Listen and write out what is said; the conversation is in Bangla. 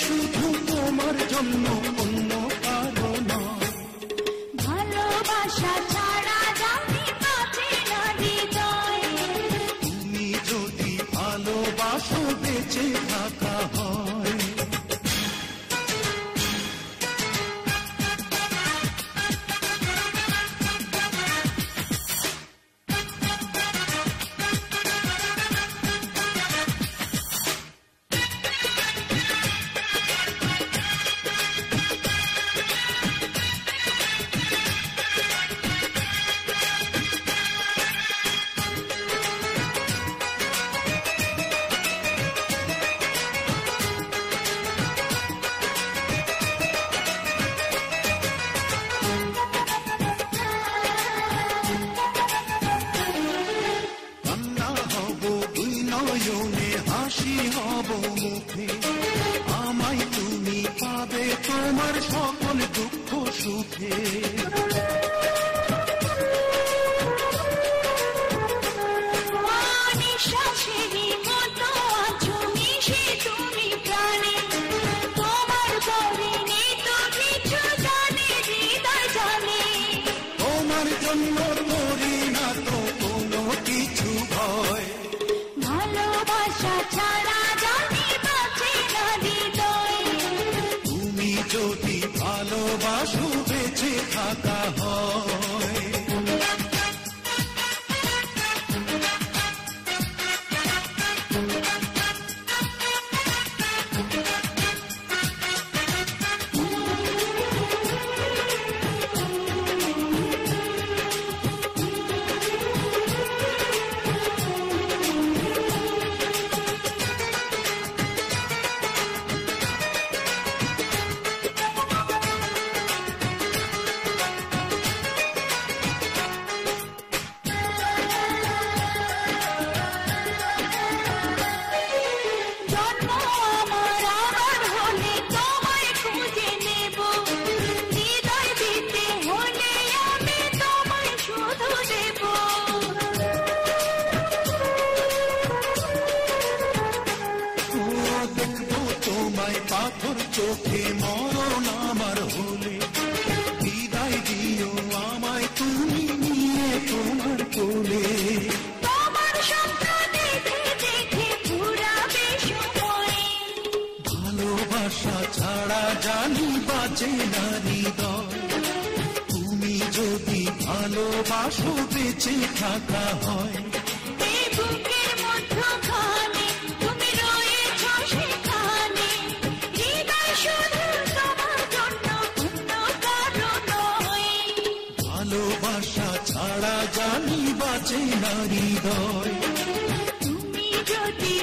শুধু তোমার জন্য, অন্য কারো নয়। ভালোবাসা ছাড়া জানি বাঁচে না হৃদয়। তুমি যদি ভালোবাসো বেঁচে থাকা হয়। হাসি হব মুখে, আমায় তুমি পাবে তোমার সকল দুঃখ সুখে। নিঃশ্বাসেরই মতো আছো মিশে তুমি প্রাণে, তোমার পরে নেই তো কিছু জানে হৃদয় জানে। তোমার জন্য করি না তো কোনো কিছু ভয়। ভালোবাসা ছাড়া জানি বাঁচে না হৃদয়। তুমি যদি ভালোবাসো বেঁচে থাকা হয়। পাথর চোখে মরণ আমার হলে, বিদায় দিও আমায় তুমি নিয়ে তোমার কোলে। তোমার স্বপ্ন দেখে দেখে পুরাবে সময়। ভালোবাসা ছাড়া জানি বাঁচে না হৃদয়। তুমি যদি ভালোবাসো বেঁচে থাকা হয়। এই বুকের মধ্যখানে তুমি রয়েছ সেখানে, হৃদয় শুধু তোমার জন্য, অন্য কারো নয়। ভালোবাসা ছাড়া জানি বাঁচে না হৃদয়। তুমি যদি